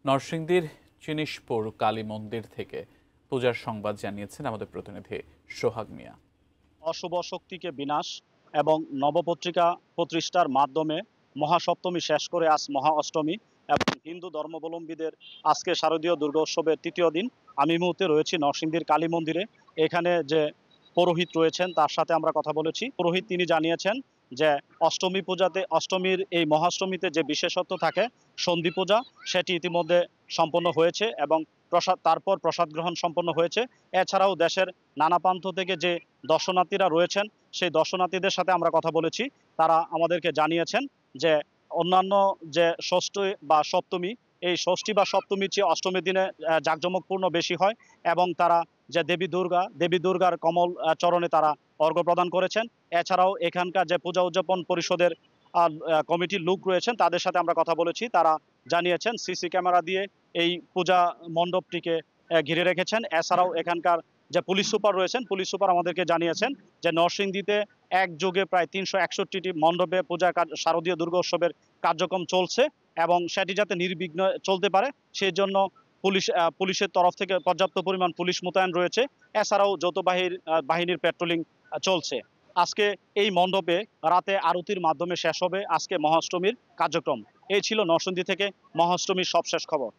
নরসিংদীর চিনিশপুর কালী মন্দির থেকে পূজার সংবাদ জানিয়েছেন আমাদের প্রতিনিধি সোহাগ মিয়া। অশুভ শক্তিকে বিনাশ এবং নবপত্রিকা প্রতিষ্ঠার মাধ্যমে মহাসপ্তমী শেষ করে আজ মহা অষ্টমী এবং হিন্দু ধর্মাবলম্বীদের আজকে শারদীয় দুর্গোৎসবের তৃতীয় দিন। আমি এই মুহূর্তে রয়েছি নরসিংদীর কালী মন্দিরে। এখানে যে পুরোহিত রয়েছেন তার সাথে আমরা কথা বলেছি। পুরোহিত তিনি জানিয়েছেন যে অষ্টমীর এই মহাষ্টমীতে যে বিশেষত্ব থাকে সন্ধি পূজা, সেটি ইতিমধ্যে সম্পন্ন হয়েছে এবং তারপর প্রসাদ গ্রহণ সম্পন্ন হয়েছে। এছাড়াও দেশের নানা প্রান্ত থেকে যে দর্শনার্থীরা রয়েছেন সেই দর্শনার্থীদের সাথে আমরা কথা বলেছি। তারা আমাদেরকে জানিয়েছেন যে অন্যান্য যে ষষ্ঠী বা সপ্তমী, এই ষষ্ঠী বা সপ্তমীর চেয়ে অষ্টমীর দিনে জাঁকজমকপূর্ণ বেশি হয় এবং তারা যে দেবী দুর্গার কমল চরণে তারা অর্ঘ্য প্রদান করেছেন। এছাড়াও এখানকার যে পূজা উদযাপন পরিষদের কমিটির লোক রয়েছেন তাদের সাথে আমরা কথা বলেছি। তারা জানিয়েছেন সিসি ক্যামেরা দিয়ে এই পূজা মণ্ডপটিকে ঘিরে রেখেছেন। এছাড়াও এখানকার যে পুলিশ সুপার রয়েছেন, পুলিশ সুপার আমাদেরকে জানিয়েছেন যে নরসিংদীতে একযোগে প্রায় ৩৬১টি মণ্ডপে শারদীয় দুর্গোৎসবের কার্যক্রম চলছে এবং সেটি যাতে নির্বিঘ্নে চলতে পারে সেই জন্য পুলিশের তরফ থেকে পর্যাপ্ত পরিমাণ পুলিশ মোতায়েন রয়েছে। এছাড়াও যৌথ বাহিনীর পেট্রোলিং চলছে। আজকে এই মণ্ডপে রাতে আরতির মাধ্যমে শেষ হবে আজকে মহাষ্টমীর কার্যক্রম। এই ছিল নরসিংদী থেকে মহাষ্টমীর সবশেষ খবর।